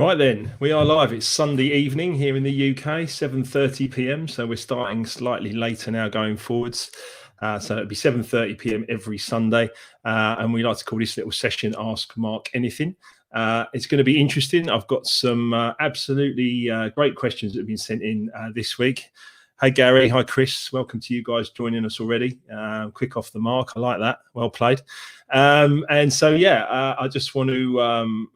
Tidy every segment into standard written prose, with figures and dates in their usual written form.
Right then, we are live. It's Sunday evening here in the UK, 7:30 p.m. So we're starting slightly later now going forwards. So it'll be 7:30 p.m. every Sunday. And we like to call this little session Ask Mark Anything. It's going to be interesting. I've got some absolutely great questions that have been sent in this week. Hey, Gary. Hi, Chris. Welcome to you guys joining us already. Quick off the mark. I like that. Well played. And so, I just want to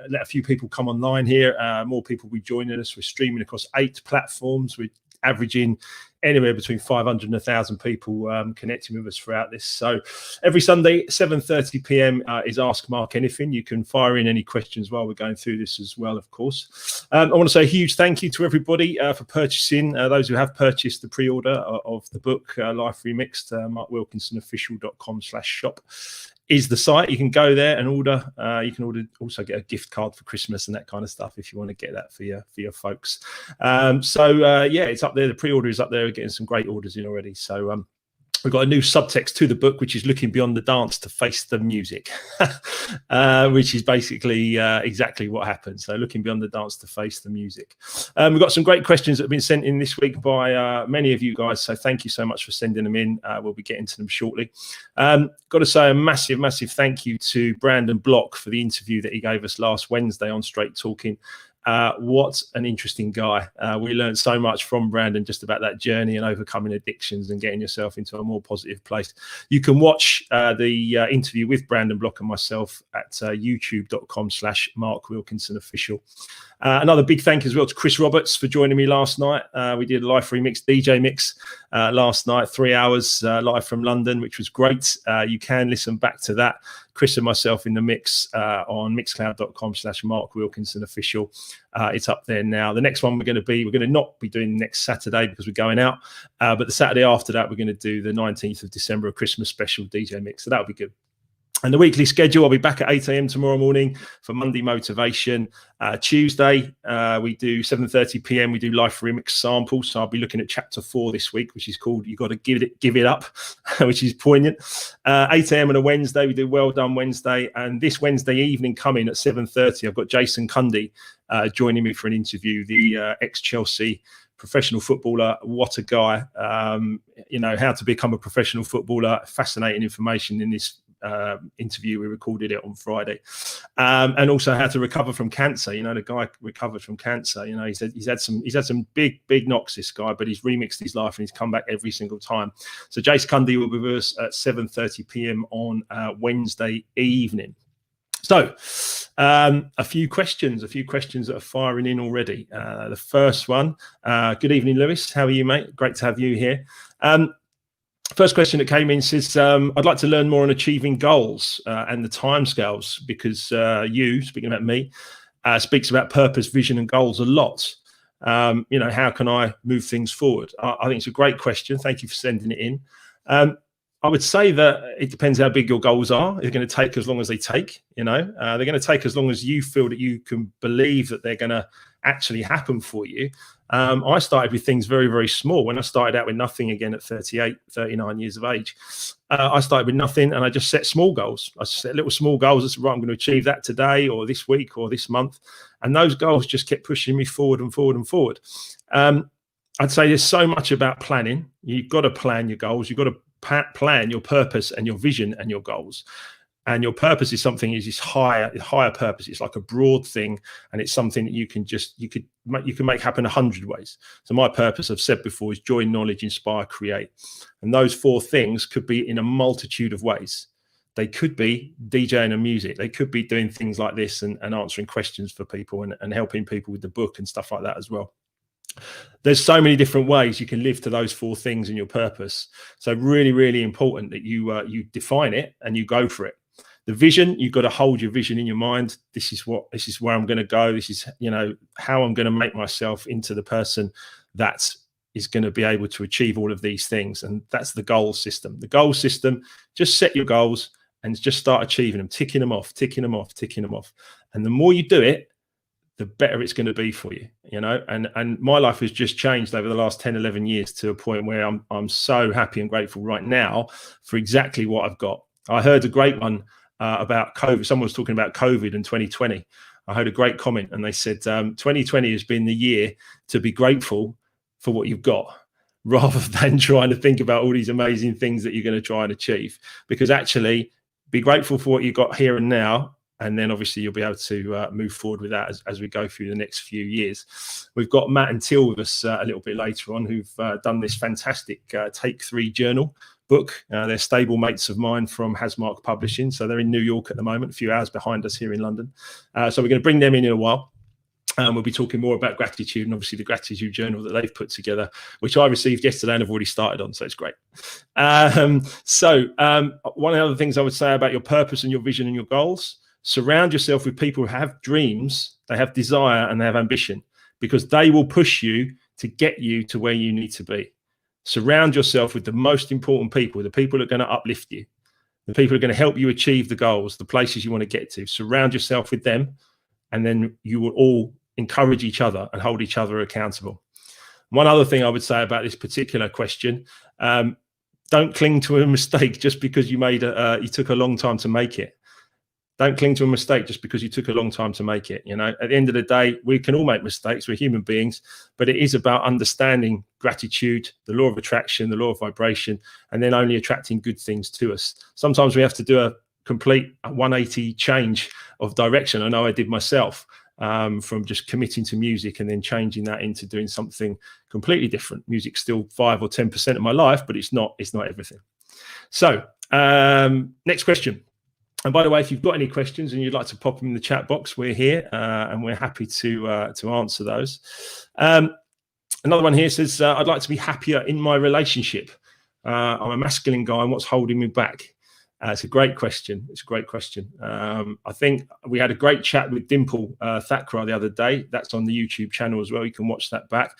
let a few people come online here. More people will be joining us. We're streaming across 8 platforms. We're averaging anywhere between 500 and 1,000 people connecting with us throughout this. So every Sunday, 7:30 p.m. Is Ask Mark Anything. You can fire in any questions while we're going through this as well, of course. I want to say a huge thank you to everybody for purchasing. Those who have purchased the pre-order of the book, Life Remixed, markwilkinsonofficial.com/shop. Is the site. You can go there and order. You can also get a gift card for Christmas and that kind of stuff if you want to get that for your folks. It's up there. The pre-order is up there. We're getting some great orders in already. So we've got a new subtext to the book, which is looking beyond the dance to face the music, which is basically exactly what happened. So looking beyond the dance to face the music. We've got some great questions that have been sent in this week by many of you guys. So thank you so much for sending them in. We'll be getting to them shortly. Got to say a massive, massive thank you to Brandon Block for the interview that he gave us last Wednesday on Straight Talking. What an interesting guy. We learned so much from Brandon just about that journey and overcoming addictions and getting yourself into a more positive place. You can watch the interview with Brandon Block and myself at youtube.com/MarkWilkinsonOfficial. Another big thank you as well to Chris Roberts for joining me last night. We did a live remix, DJ mix last night, 3 hours live from London, which was great. You can listen back to that. Chris and myself in the mix on mixcloud.com/MarkWilkinsonOfficial. It's up there now. The next one we're going to not be doing next Saturday because we're going out. But the Saturday after that, we're going to do the 19th of December, a Christmas special DJ mix. So that'll be good. And the weekly schedule, I'll be back at 8 a.m. tomorrow morning for Monday Motivation. Tuesday, we do 7:30 p.m. We do Life Remix Sample. So I'll be looking at chapter 4 this week, which is called You Got to Give It Up, which is poignant. 8 a.m. on a Wednesday, we do Well Done Wednesday. And this Wednesday evening coming at 7:30, I've got Jason Cundy joining me for an interview, the ex-Chelsea professional footballer. What a guy. How to become a professional footballer. Fascinating information in this interview. We recorded it on Friday, and also how to recover from cancer. The guy recovered from cancer. He said he's had some big knocks, this guy, but he's remixed his life and he's come back every single time. So Jace Cundy will be with us at 7:30 p.m. on Wednesday evening. So a few questions that are firing in already. The first one, good evening, Lewis. How are you, mate? Great to have you here. First question that came in says, I'd like to learn more on achieving goals and the timescales, because you, speaking about me, speaks about purpose, vision and goals a lot. How can I move things forward? I think it's a great question. Thank you for sending it in. I would say that it depends how big your goals are. They're going to take as long as they take, they're going to take as long as you feel that you can believe that they're going to actually happen for you. I started with things very, very small. When I started out with nothing, again at 38, 39 years of age, I started with nothing and I just set small goals. I set little small goals. I said, right, I'm going to achieve that today or this week or this month. And those goals just kept pushing me forward and forward and forward. I'd say there's so much about planning. You've got to plan your goals. You've got to plan your purpose and your vision and your goals. And your purpose is something is this higher purpose. It's like a broad thing, and it's something that you can make happen 100 ways. So my purpose, I've said before, is joy, knowledge, inspire, create. And those 4 things could be in a multitude of ways. They could be DJing and music. They could be doing things like this and answering questions for people and helping people with the book and stuff like that as well. There's so many different ways you can live to those 4 things in your purpose. So really, really important that you define it and you go for it. The vision, you've got to hold your vision in your mind. This is where I'm going to go. This is, how I'm going to make myself into the person that is going to be able to achieve all of these things. And that's the goal system. The goal system, just set your goals and just start achieving them, ticking them off. And the more you do it, the better it's going to be for you, and my life has just changed over the last 10, 11 years to a point where I'm so happy and grateful right now for exactly what I've got. I heard a great one about COVID. Someone was talking about COVID in 2020. I heard a great comment, and they said 2020 has been the year to be grateful for what you've got, rather than trying to think about all these amazing things that you're going to try and achieve. Because actually, be grateful for what you've got here and now, and then obviously you'll be able to move forward with that as we go through the next few years. We've got Matt and Teal with us a little bit later on, who've done this fantastic Take 3 journal book. They're stable mates of mine from Hasmark Publishing. So they're in New York at the moment, a few hours behind us here in London. So we're going to bring them in a while. We'll be talking more about gratitude and obviously the gratitude journal that they've put together, which I received yesterday and I've already started on. So it's great. One of the other things I would say about your purpose and your vision and your goals: surround yourself with people who have dreams, they have desire, and they have ambition, because they will push you to get you to where you need to be. Surround yourself with the most important people, the people that are going to uplift you, the people who are going to help you achieve the goals, the places you want to get to. Surround yourself with them, and then you will all encourage each other and hold each other accountable. One other thing I would say about this particular question: don't cling to a mistake just because you took a long time to make it. Don't cling to a mistake just because you took a long time to make it. You know, at the end of the day, we can all make mistakes. We're human beings, but it is about understanding gratitude, the law of attraction, the law of vibration, and then only attracting good things to us. Sometimes we have to do a complete 180 change of direction. I know I did myself, from just committing to music and then changing that into doing something completely different. Music's still 5 or 10% of my life, but it's not everything. So next question. And by the way, if you've got any questions and you'd like to pop them in the chat box, we're here and we're happy to answer those. Another one here says, I'd like to be happier in my relationship. I'm a masculine guy, and what's holding me back? It's a great question. It's a great question. I think we had a great chat with Dimple Thakrar the other day. That's on the YouTube channel as well. You can watch that back.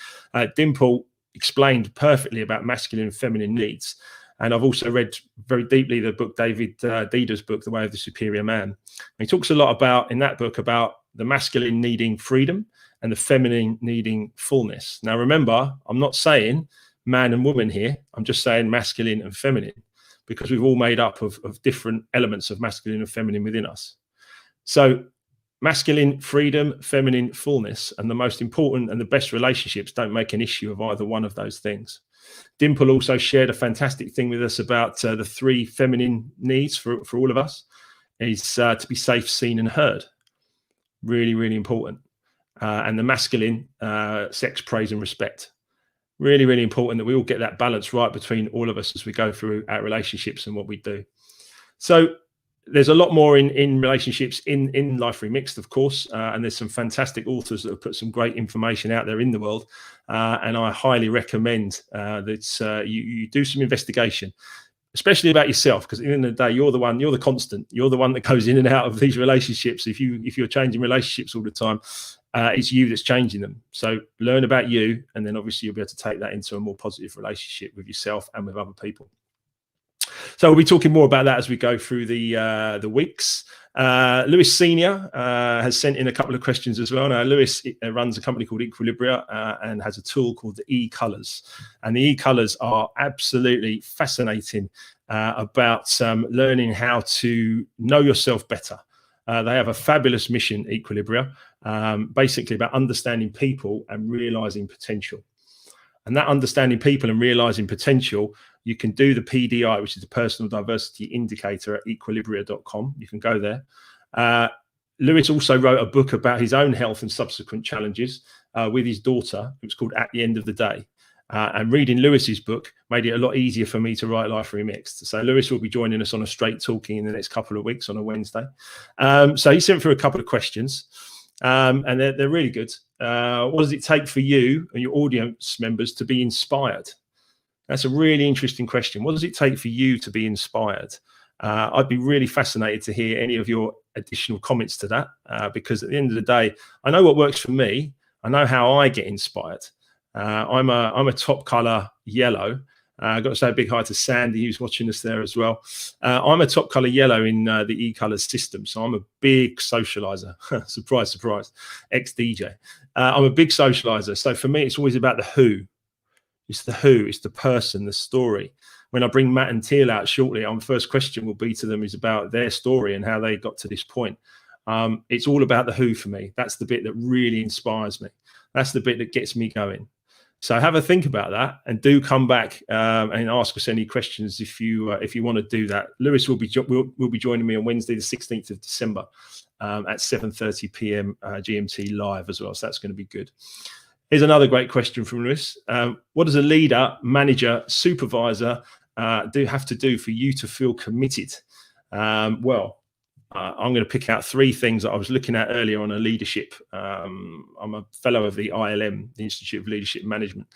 Dimple explained perfectly about masculine and feminine needs. And I've also read very deeply the book, David Deida's book, The Way of the Superior Man. And he talks a lot about, in that book, about the masculine needing freedom and the feminine needing fullness. Now, remember, I'm not saying man and woman here. I'm just saying masculine and feminine, because we've all made up of different elements of masculine and feminine within us. So masculine freedom, feminine fullness, and the most important and the best relationships don't make an issue of either one of those things. Dimple also shared a fantastic thing with us about the 3 feminine needs for all of us is to be safe, seen, and heard. Really, really important. And the masculine, sex, praise, and respect. Really, really important that we all get that balance right between all of us as we go through our relationships and what we do. So there's a lot more in relationships in Life Remixed, of course, and there's some fantastic authors that have put some great information out there in the world, and I highly recommend that you do some investigation, especially about yourself, because at the end of the day, you're the constant, you're the one that goes in and out of these relationships. If you're changing relationships all the time, it's you that's changing them. So learn about you, and then obviously you'll be able to take that into a more positive relationship with yourself and with other people. So we'll be talking more about that as we go through the weeks. Lewis Senior has sent in a couple of questions as well. Now, Lewis runs a company called Equilibria and has a tool called the E-Colors. And the E-Colors are absolutely fascinating about learning how to know yourself better. They have a fabulous mission, Equilibria, basically about understanding people and realizing potential. And that understanding people and realizing potential, you can do the PDI, which is the Personal Diversity Indicator, at equilibria.com. You can go there. Lewis also wrote a book about his own health and subsequent challenges with his daughter. It was called At the End of the Day. And reading Lewis's book made it a lot easier for me to write Life Remixed. So Lewis will be joining us on a Straight Talking in the next couple of weeks on a Wednesday. So he sent through a couple of questions, and they're really good. What does it take for you and your audience members to be inspired? That's a really interesting question. What does it take for you to be inspired? I'd be really fascinated to hear any of your additional comments to that, because at the end of the day, I know what works for me. I know how I get inspired. I'm a top color yellow. I've got to say a big hi to Sandy, who's watching us there as well. I'm a top color yellow in the E-Colors system. So I'm a big socializer. Surprise, surprise. Ex-DJ. I'm a big socializer. So for me, it's always about the who. It's the who, it's the person, the story. When I bring Matt and Teal out shortly, our first question will be to them is about their story and how they got to this point. It's all about the who for me. That's the bit that really inspires me. That's the bit that gets me going. So have a think about that, and do come back and ask us any questions if you want to do that. Lewis will be joining me on Wednesday, the 16th of December, at 7:30 p.m. GMT live as well. So that's going to be good. Here's another great question from Lewis. What does a leader, manager, supervisor have to do for you to feel committed? I'm going to pick out three things that I was looking at earlier on a leadership. I'm a fellow of the ILM, the Institute of Leadership Management.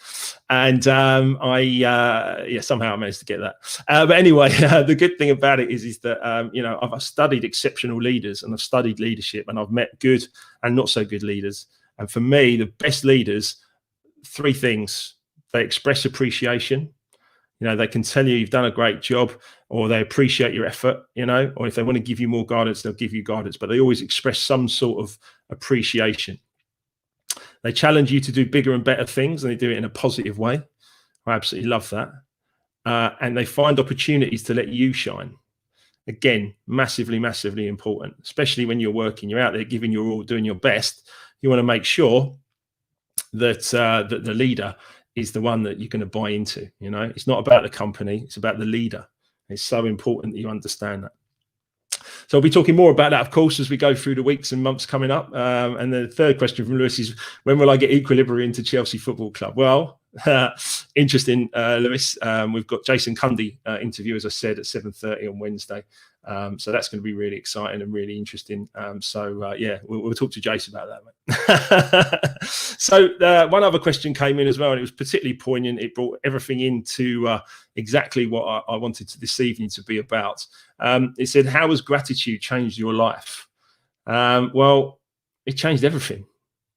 And somehow I managed to get that. But anyway, the good thing about it is that, I've studied exceptional leaders, and I've studied leadership, and I've met good and not so good leaders. And for me, the best leaders, three things: they express appreciation. They can tell you you've done a great job, or they appreciate your effort, or if they want to give you more guidance, they'll give you guidance, but they always express some sort of appreciation. They challenge you to do bigger and better things, and they do it in a positive way. I absolutely love that. And they find opportunities to let you shine. Again, massively, massively important, especially when you're working, you're out there giving your all, doing your best. You want to make sure that the leader is the one that you're going to buy into. It's not about the company, it's about the leader. It's so important that you understand that. So we'll be talking more about that, of course, as we go through the weeks and months coming up. And the third question from Lewis is, when will I get equilibrium to Chelsea Football Club? Well, interesting, Lewis. We've got Jason Cundy interview, as I said, at 7:30 on Wednesday. So that's going to be really exciting and really interesting. We'll talk to Jason about that, mate. So one other question came in as well, and it was particularly poignant. It brought everything into exactly what I wanted this evening to be about. It said, how has gratitude changed your life? Well, it changed everything.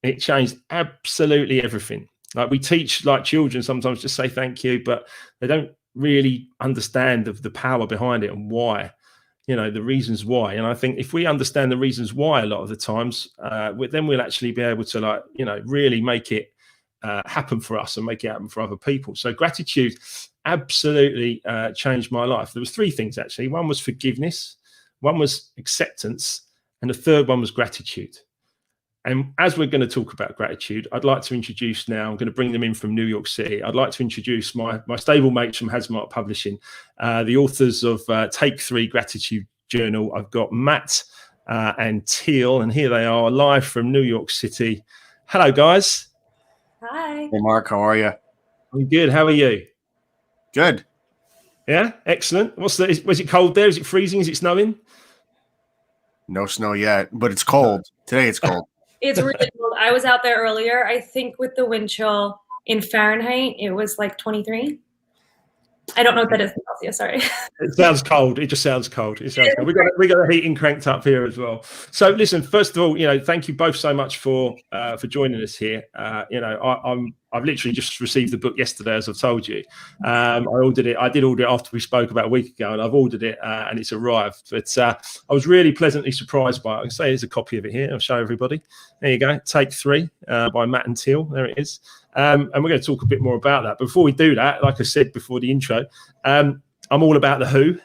It changed absolutely everything. Like, we teach like children sometimes just say thank you, but they don't really understand the power behind it and why. The reasons why. And I think if we understand the reasons why a lot of the times, then we'll actually be able to really make it happen for us and make it happen for other people. So gratitude absolutely changed my life. There was three things, actually. One was forgiveness, one was acceptance, and the third one was gratitude. And as we're going to talk about gratitude, I'd like to introduce now, I'm going to bring them in from New York City. I'd like to introduce my stable mates from Hasmark Publishing, the authors of Take 3 Gratitude Journal. I've got Matt and Teal, and here they are live from New York City. Hello, guys. Hi. Hey, Mark. How are you? I'm good. How are you? Good. Yeah, excellent. Was it cold there? Is it freezing? Is it snowing? No snow yet, but it's cold. Today it's cold. It's really cold. I was out there earlier. I think with the wind chill in Fahrenheit, it was like 23. I don't know what that is in Celsius. Sorry. It sounds cold. It just sounds cold. It sounds cold. We got the heating cranked up here as well. So listen, first of all, thank you both so much for joining us here. I've literally just received the book yesterday, as I've told you. I ordered it. I did order it after we spoke about a week ago, and I've ordered it and it's arrived. But I was really pleasantly surprised by it. I can say there's a copy of it here. I'll show everybody. There you go. Take 3 by Matt and Teal. There it is. And we're going to talk a bit more about that. But before we do that, like I said before the intro, I'm all about the who.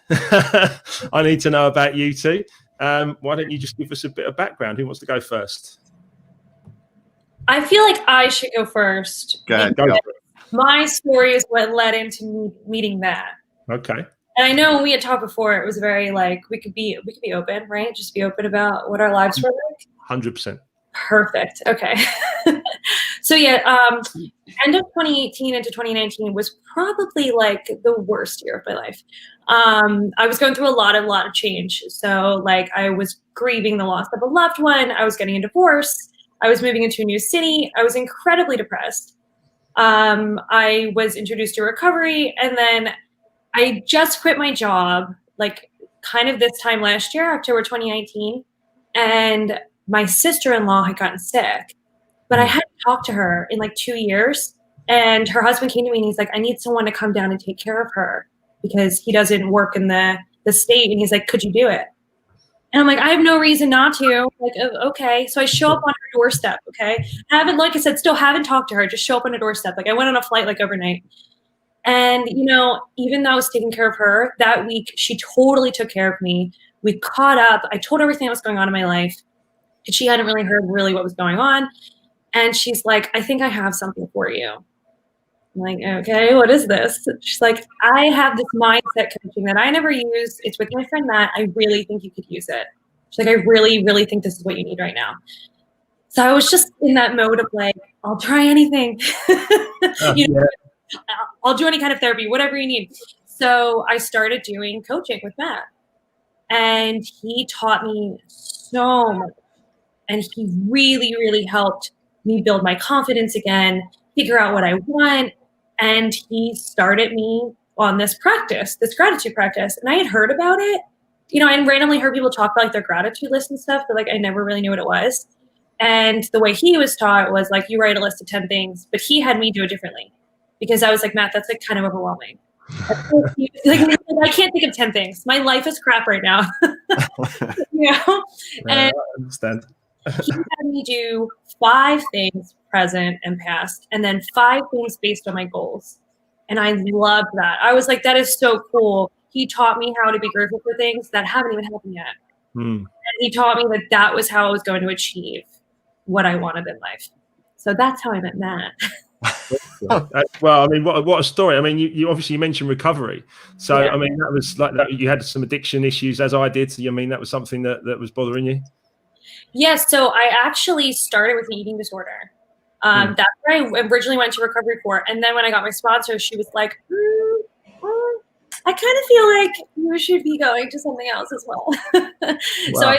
I need to know about you two. Why don't you just give us a bit of background? Who wants to go first? I feel like I should go first. Go ahead. My story is what led into meeting Matt. Okay. And I know when we had talked before, it was very we could be open, right? Just be open about what our lives were like. 100%. Perfect. Okay. So yeah, end of 2018 into 2019 was probably like the worst year of my life. I was going through a lot of change. So I was grieving the loss of a loved one. I was getting a divorce. I was moving into a new city. I was incredibly depressed. I was introduced to recovery, and then I just quit my job, kind of this time last year, October 2019, and my sister-in-law had gotten sick, but I hadn't talked to her in 2 years. And her husband came to me and he's like, I need someone to come down and take care of her because he doesn't work in the state. And he's like, could you do it? And I'm like, I have no reason not to. Okay. So I show up on her doorstep. Okay. Still haven't talked to her. Just show up on her doorstep. I went on a flight overnight. And, even though I was taking care of her that week, she totally took care of me. We caught up. I told her everything that was going on in my life. because she hadn't really heard really what was going on. And she's like, I think I have something for you. I'm like, okay, what is this? She's like, I have this mindset coaching that I never use. It's with my friend Matt. I really think you could use it. She's like, I really, really think this is what you need right now. So I was just in that mode of like, I'll try anything. I'll do any kind of therapy, whatever you need. So I started doing coaching with Matt. And he taught me so much. And he really, really helped me build my confidence again, figure out what I want. And he started me on this practice, this gratitude practice. And I had heard about it, and randomly heard people talk about like their gratitude list and stuff, but like I never really knew what it was. And the way he was taught was like, you write a list of 10 things, but he had me do it differently because I was like, Matt, that's like kind of overwhelming. Like, I can't think of 10 things. My life is crap right now. And I understand. he had me do 5 things, present and past, and then 5 things based on my goals. And I loved that. I was like, that is so cool. He taught me how to be grateful for things that haven't even happened yet. And he taught me that was how I was going to achieve what I wanted in life. So that's how I met Matt. Well, I mean, what a story. I mean, you obviously mentioned recovery. So, yeah. I mean, that was like that. You had some addiction issues, as I did. So, I mean, that was something that was bothering you? Yes. So I actually started with an eating disorder. That's where I originally went to recovery for. And then when I got my sponsor, she was like, I kind of feel like you should be going to something else as well. Wow. So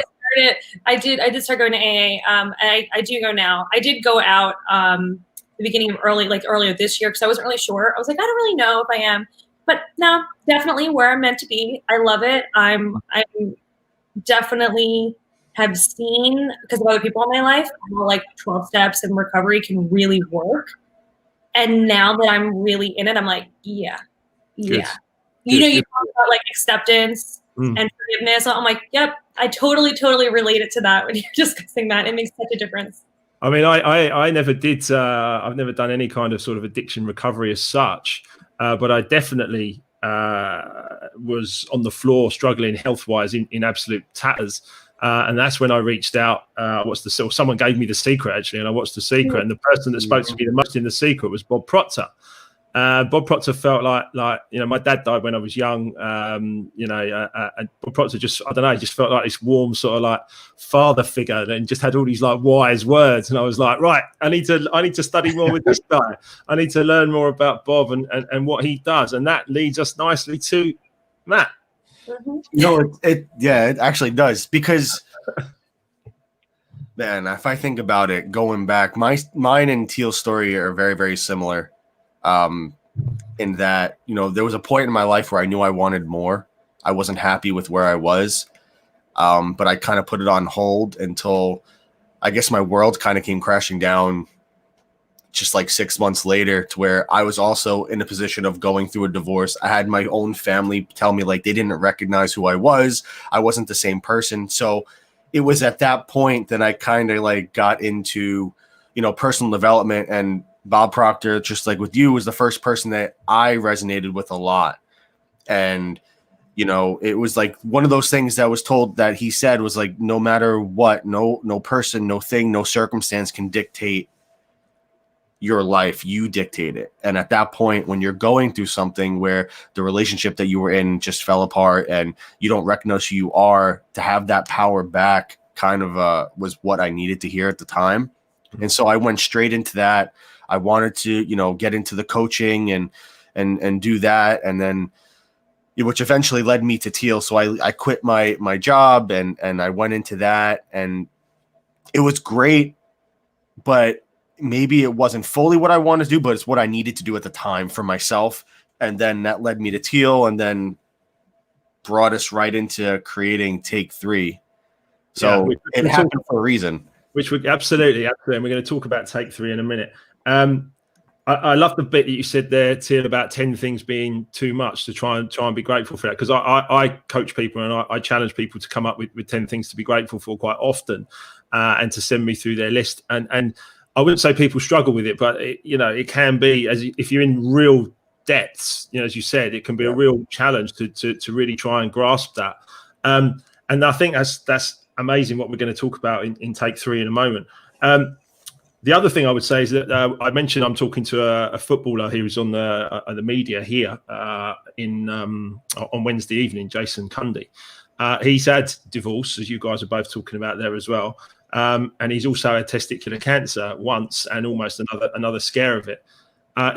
I did start going to AA. I do go now. I did go out the beginning of earlier this year because I wasn't really sure. I was like, I don't really know if I am, but no, definitely where I'm meant to be. I love it. I'm definitely have seen, because of other people in my life, how like 12 steps and recovery can really work. And now that I'm really in it, I'm like, yeah. You talk about like acceptance and forgiveness. I'm like, yep, I totally relate it to that when you're discussing that. It makes such a difference. I mean, I never did. I've never done any kind of sort of addiction recovery as such, but I definitely was on the floor struggling health-wise in absolute tatters. And that's when I reached out. Someone gave me The Secret, actually, and I watched The Secret. And the person that spoke to me the most in The Secret was Bob Proctor. Bob Proctor felt like my dad died when I was young. And Bob Proctor just felt like this warm sort of like father figure, and just had all these like wise words. And I was like, right, I need to study more with this guy. I need to learn more about Bob and what he does. And that leads us nicely to Matt. It actually does, because man, if I think about it, going back, mine and Teal's story are very, very similar. In that, there was a point in my life where I knew I wanted more. I wasn't happy with where I was, but I kind of put it on hold until I guess my world kind of came crashing down just like 6 months later, to where I was also in a position of going through a divorce. I had my own family tell me like they didn't recognize who I was. I wasn't the same person. So it was at that point that I kind of like got into, personal development, and Bob Proctor, just like with you, was the first person that I resonated with a lot. And, it was like one of those things that was told that he said was like, no matter what, no person, no thing, no circumstance can dictate your life. You dictate it. And at that point, when you're going through something where the relationship that you were in just fell apart and you don't recognize who you are, to have that power back kind of was what I needed to hear at the time. And so I went straight into that. I wanted to, get into the coaching and do that. And then, which eventually led me to Teal. So I quit my job and I went into that, and it was great, but maybe it wasn't fully what I wanted to do, but it's what I needed to do at the time for myself. And then that led me to Teal, and then brought us right into creating Take 3. So it happened for a reason. Which we absolutely. And we're going to talk about Take 3 in a minute. I love the bit that you said there, Teal, about 10 things being too much, to try and be grateful for that. Because I coach people, and I challenge people to come up with 10 things to be grateful for quite often, and to send me through their list. And I wouldn't say people struggle with it, but it can be, if you're in real depths, as you said, it can be a real challenge to really try and grasp that. And I think that's amazing what we're going to talk about in take 3 in a moment. The other thing I would say is that I mentioned I'm talking to a footballer who's on the media here on Wednesday evening, Jason Cundy. He's had divorce, as you guys are both talking about there as well. And he's also had testicular cancer once and almost another scare of it.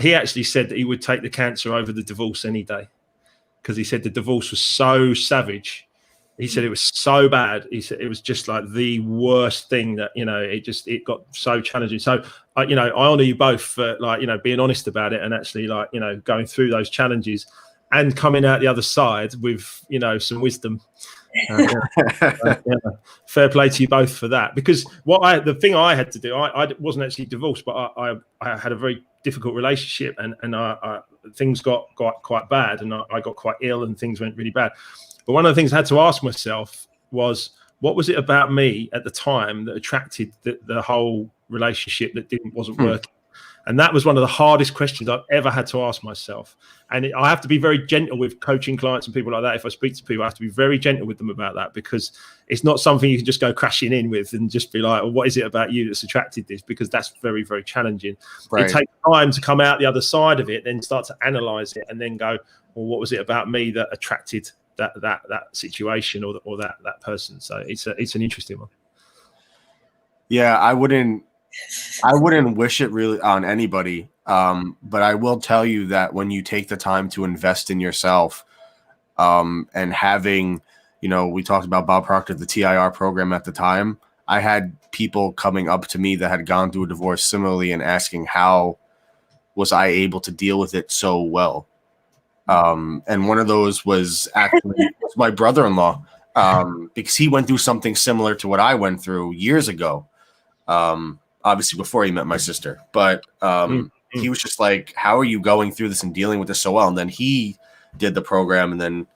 He actually said that he would take the cancer over the divorce any day, because he said the divorce was so savage. He said it was so bad. He said it was just like the worst thing that, it got so challenging. So, I honor you both for being honest about it and actually going through those challenges and coming out the other side with, some wisdom. Fair play to you both for that, because the thing I had to do, I wasn't actually divorced, but I had a very difficult relationship and things got quite bad, and I got quite ill and things went really bad. But one of the things I had to ask myself was, what was it about me at the time that attracted the whole relationship that wasn't working? And that was one of the hardest questions I've ever had to ask myself. And I have to be very gentle with coaching clients and people like that. If I speak to people, I have to be very gentle with them about that, because it's not something you can just go crashing in with and just be like, well, what is it about you that's attracted this? Because that's very, very challenging. Right. It takes time to come out the other side of it, then start to analyze it and then go, well, what was it about me that attracted that situation or that person? So it's an interesting one. Yeah, I wouldn't wish it really on anybody. But I will tell you that when you take the time to invest in yourself, and having, we talked about Bob Proctor, the TIR program at the time, I had people coming up to me that had gone through a divorce similarly and asking how was I able to deal with it so well. And one of those was actually my brother-in-law, because he went through something similar to what I went through years ago. Obviously before he met my sister, but he was just like, how are you going through this and dealing with this so well? And then he did the program and then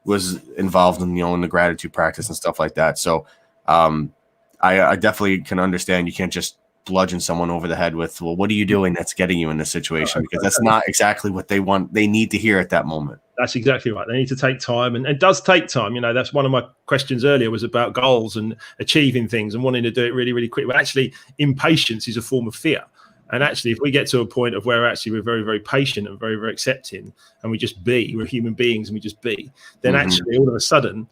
was involved in, in the gratitude practice and stuff like that. So I definitely can understand you can't just bludgeon someone over the head with, well, what are you doing that's getting you in this situation? Because that's not exactly what they need to hear at that moment. That's exactly right. They need to take time, and it does take time. That's one of my questions earlier was about goals and achieving things and wanting to do it really, really quick. But actually, impatience is a form of fear. And actually, if we get to a point of where actually we're very, very patient and very, very accepting, and we're human beings and we just be, then actually all of a sudden,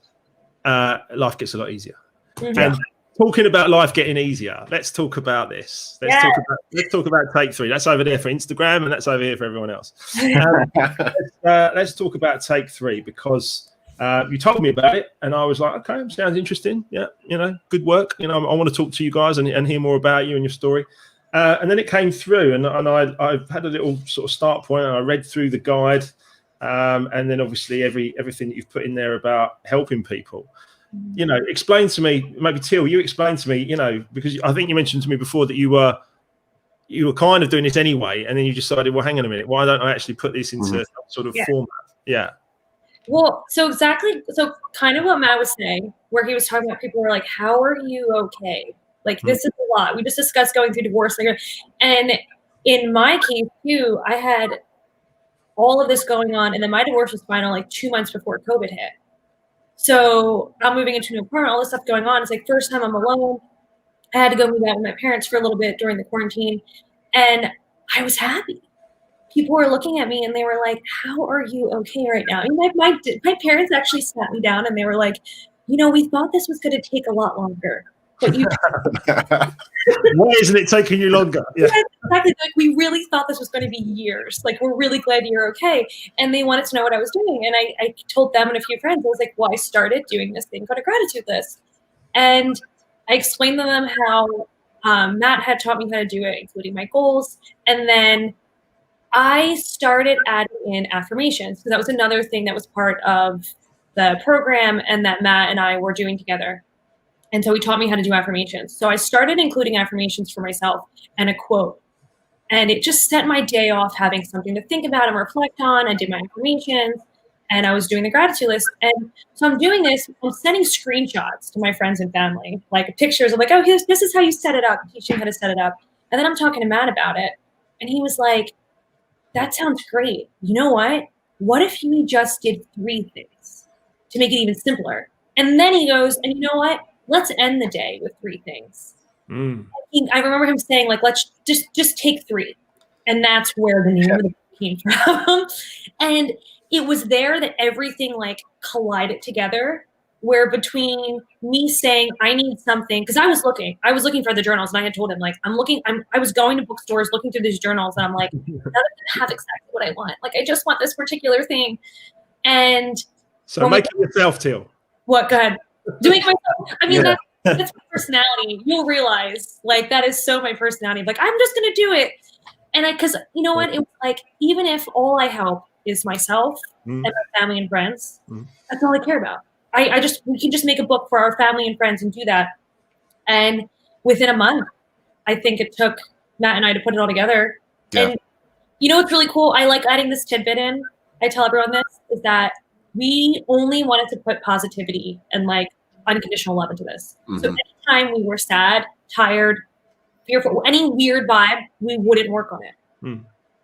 life gets a lot easier. Mm-hmm. And talking about life getting easier, let's talk about this. Let's talk about take 3. That's over there for Instagram, and that's over here for everyone else. Let's talk about take 3, because you told me about it, and I was like, okay, sounds interesting. Yeah, good work. I want to talk to you guys and hear more about you and your story. And then it came through, and I've had a little sort of start point, and I read through the guide, and then obviously everything that you've put in there about helping people. Explain to me, maybe Teal, you explain to me, because I think you mentioned to me before that you were kind of doing this anyway, and then you decided, well, hang on a minute, why don't I actually put this into some sort of format? Yeah. Well, so kind of what Matt was saying, where he was talking about people were like, how are you okay? Like, this is a lot. We just discussed going through divorce. And in my case, too, I had all of this going on, and then my divorce was final like 2 months before COVID hit. So I'm moving into a new apartment, all this stuff going on. It's like first time I'm alone. I had to go move out with my parents for a little bit during the quarantine, and I was happy. People were looking at me and they were like, how are you okay right now? And my parents actually sat me down and they were like, we thought this was going to take a lot longer. But why isn't it taking you longer? Yeah. Exactly. Like, we really thought this was going to be years. Like, we're really glad you're okay. And they wanted to know what I was doing. And I told them and a few friends, I was like, well, I started doing this thing called a gratitude list. And I explained to them how Matt had taught me how to do it, including my goals. And then I started adding in affirmations, because that was another thing that was part of the program and that Matt and I were doing together. And so he taught me how to do affirmations. So I started including affirmations for myself and a quote. And it just set my day off having something to think about and reflect on. I did my affirmations and I was doing the gratitude list. And so I'm doing this. I'm sending screenshots to my friends and family, like pictures of like, oh, this is how you set it up, teaching how to set it up. And then I'm talking to Matt about it. And he was like, that sounds great. You know what? What if you just did 3 things to make it even simpler? And then he goes, and you know what? let's end the day with 3 things. Mm. I remember him saying, like, let's just take 3. And that's where the name of the book came from. And it was there that everything like collided together, where between me saying I need something, because I was looking for the journals, and I had told him, like, I was going to bookstores looking through these journals, and I'm like, none of them have exactly what I want. Like, I just want this particular thing. And so make it yourself, Teal. What? Go ahead. Doing it myself. I mean, that's my personality. You'll realize, like, that is so my personality. Like, I'm just gonna do it. And because you know what, it was like, even if all I help is myself and my family and friends, that's all I care about. We can just make a book for our family and friends and do that. And within a month, I think it took Matt and I to put it all together. Yeah. And you know what's really cool? I like adding this tidbit in. I tell everyone this, is that we only wanted to put positivity and like unconditional love into this. So anytime we were sad, tired, fearful, any weird vibe, we wouldn't work on it.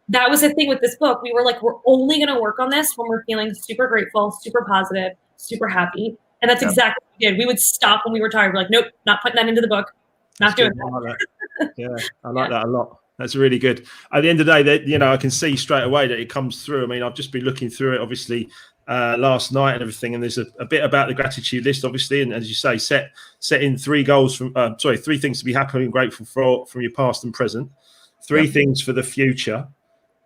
That was the thing with this book. We were like, we're only going to work on this when we're feeling super grateful, super positive, super happy. And that's exactly what we did. We would stop when we were tired. We're like, nope, not putting that into the book. Not doing that. I like that. Yeah, I like that a lot. That's really good. At the end of the day, that, you know, I can see straight away that it comes through. I mean, I've just been looking through it, obviously, last night and everything, and there's a bit about the gratitude list, obviously, and as you say, setting 3 goals from 3 things to be happy and grateful for from your past and present, 3 things for the future,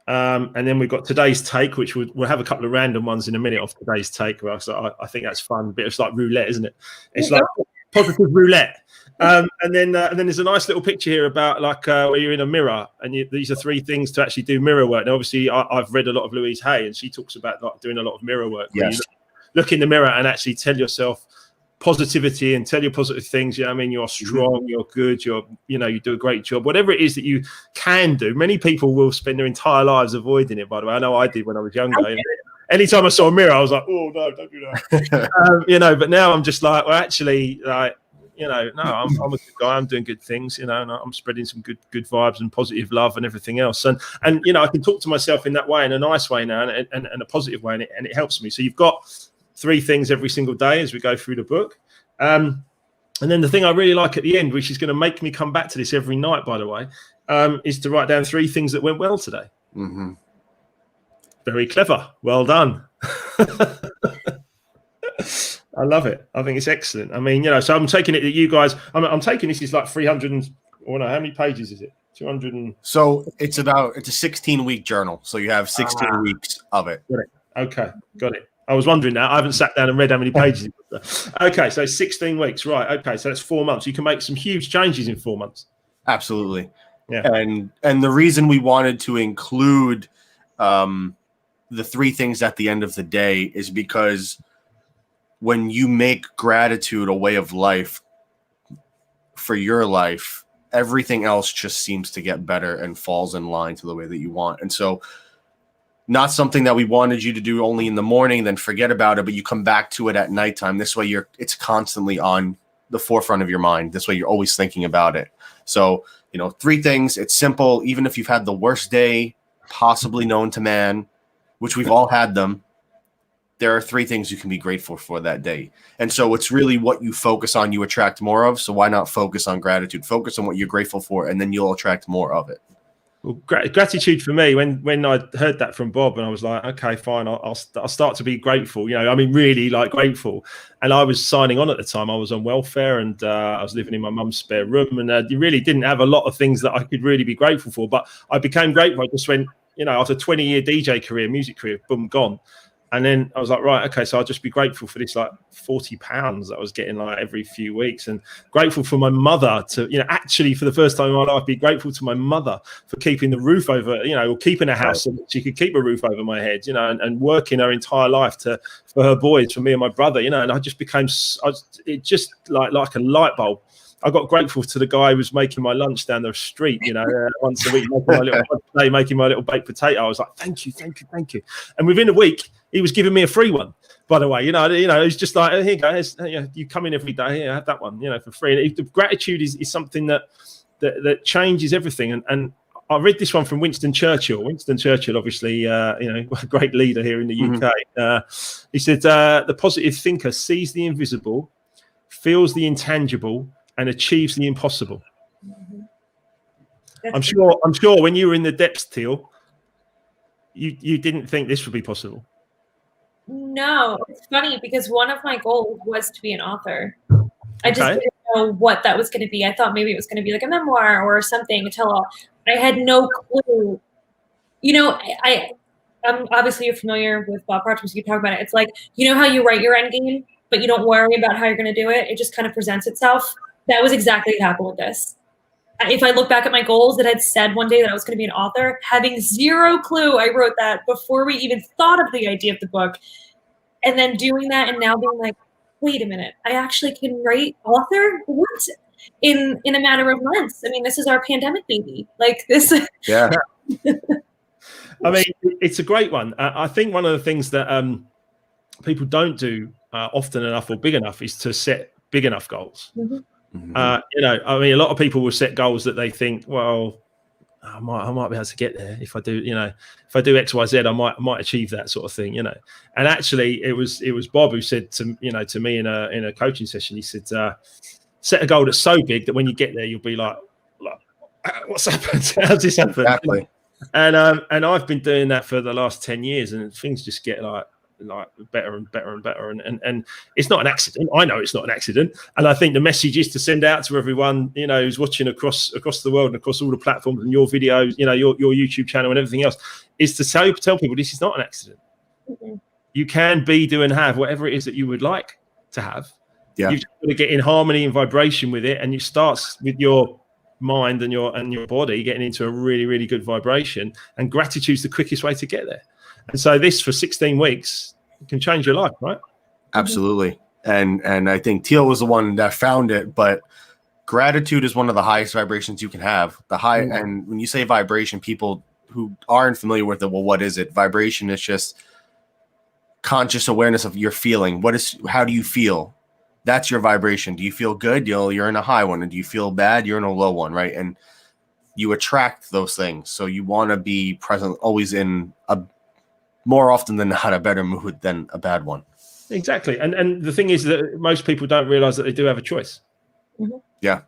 and then we've got today's take, which we'll have a couple of random ones in a minute off today's take. So I think that's fun. But it's like roulette, isn't it? It's like positive roulette. And then there's a nice little picture here about like where you're in a mirror, and these are 3 things to actually do mirror work. Now, obviously, I've read a lot of Louise Hay, and she talks about like doing a lot of mirror work. Where you look in the mirror and actually tell yourself positivity and tell your positive things. You know what I mean? You're strong, you're good, you do a great job. Whatever it is that you can do. Many people will spend their entire lives avoiding it, by the way. I know I did when I was younger. Anytime I saw a mirror, I was like, oh no, don't do that. But now I'm just like, well, actually, like, no, I'm a good guy. I'm doing good things, and I'm spreading some good vibes and positive love and everything else. And I can talk to myself in that way, in a nice way now, and a positive way, and it helps me. So you've got 3 things every single day as we go through the book. And then the thing I really like at the end, which is going to make me come back to this every night, by the way, is to write down 3 things that went well today. Very clever. Well done. I love it. I think it's excellent. I mean, so I'm taking it that you guys, I'm taking this is like 300, how many pages is it? 200. So it's a 16-week journal. So you have 16 weeks of it. Got it. Okay. Got it. I was wondering that. I haven't sat down and read how many pages. Okay. So 16 weeks. Right. Okay. So that's 4 months. You can make some huge changes in 4 months. Absolutely. Yeah. And the reason we wanted to include the 3 things at the end of the day is because when you make gratitude a way of life for your life, everything else just seems to get better and falls in line to the way that you want. And so not something that we wanted you to do only in the morning, then forget about it, but you come back to it at nighttime. This way it's constantly on the forefront of your mind. This way you're always thinking about it. So, 3 things, it's simple. Even if you've had the worst day possibly known to man, which we've all had them, there are 3 things you can be grateful for that day. And so it's really what you focus on, you attract more of. So why not focus on gratitude? Focus on what you're grateful for, and then you'll attract more of it. Well, gratitude for me, when I heard that from Bob, and I was like, okay, fine, I'll start to be grateful. Really like grateful. And I was signing on at the time. I was on welfare, and I was living in my mum's spare room, and you really didn't have a lot of things that I could really be grateful for. But I became grateful. I just went, after a 20-year DJ career, music career, boom, gone. And then I was like, right, okay, so I'll just be grateful for this like £40 that I was getting like every few weeks, and grateful for my mother to, actually for the first time in my life, be grateful to my mother for keeping the roof over, or keeping a house so that she could keep a roof over my head, and working her entire life for her boys, for me and my brother, and I just became, it just like a light bulb. I got grateful to the guy who was making my lunch down the street, once a week, making my little baked potato. I was like, thank you. And within a week, he was giving me a free one, by the way. It's just like, here you go. You come in every day, here, have that one, for free. And the gratitude is something that changes everything. And I read this one from Winston Churchill. Winston Churchill, obviously, a great leader here in the UK. He said, the positive thinker sees the invisible, feels the intangible, and achieves the impossible. That's I'm sure when you were in the depths, Teal, you didn't think this would be possible. No, it's funny because one of my goals was to be an author. I just Okay. didn't know what that was going to be. I thought maybe it was going to be like a memoir or something. I had no clue. You know, I'm obviously you're familiar with Bob Proctor's. You talk about it. It's like, you know how you write your end game, but you don't worry about how you're going to do it. It just kind of presents itself. That was exactly what happened with this. If I look back at my goals that I'd said one day that I was going to be an author, having zero clue, I wrote that before we even thought of the idea of the book. And then doing that and now being like, wait a minute, I actually can write author? What? In a matter of months. I mean, this is our pandemic baby. Like this. Yeah. I mean, it's a great one. I think one of the things that people don't do often enough or big enough is to set big enough goals. Mm-hmm. You know, I mean, a lot of people will set goals that they think, well, I might be able to get there if I do, you know, if I do X, Y, Z, I might achieve that sort of thing, you know. And actually, it was Bob who said to me in a coaching session, he said, set a goal that's so big that when you get there, you'll be like what's happened? How's this happened? Exactly. And I've been doing that for the last 10 years, and things just get like better and better and better. And it's not an accident. I know it's not an accident. And I think the message is to send out to everyone, you know, who's watching across the world and across all the platforms and your videos, you know, your YouTube channel and everything else, is to tell people this is not an accident. Mm-hmm. You can be, do, and have whatever it is that you would like to have. Yeah. You've got to get in harmony and vibration with it, and it starts with your mind and your body getting into a really, really good vibration. And gratitude's the quickest way to get there. And so this for 16 weeks can change your life, right? Absolutely. And I think Teal was the one that found it, but gratitude is one of the highest vibrations you can have. And when you say vibration, people who aren't familiar with it, well, what is it? Vibration is just conscious awareness of your feeling. How do you feel? That's your vibration. Do you feel good? You're in a high one. And do you feel bad? You're in a low one, right? And you attract those things. So you want to be present, always in more often than not, a better mood than a bad one. Exactly. And the thing is that most people don't realize that they do have a choice. Mm-hmm. Yeah.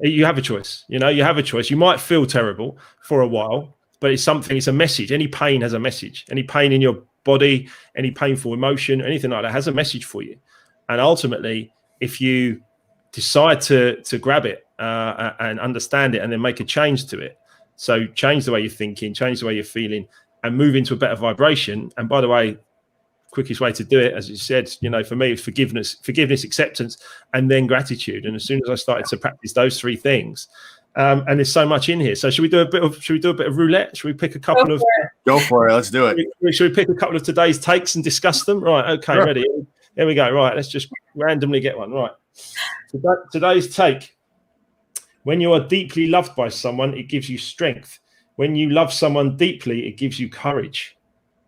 You have a choice. You know, you have a choice. You might feel terrible for a while, but it's a message. Any pain has a message. Any pain in your body, any painful emotion, anything like that has a message for you. And ultimately, if you decide to grab it and understand it and then make a change to it, so change the way you're thinking, change the way you're feeling, and move into a better vibration. And by the way, quickest way to do it, as you said, you know, for me, is forgiveness, acceptance, and then gratitude. And as soon as I started to practice those three things, and there's so much in here. So should we do a bit of roulette? Should we pick a couple of? Go for it. Let's do it. Should we pick a couple of today's takes and discuss them? Right. Okay. Sure. Ready. Here we go. Right. Let's just randomly get one. Right. Today's take: when you are deeply loved by someone, it gives you strength. When you love someone deeply, it gives you courage.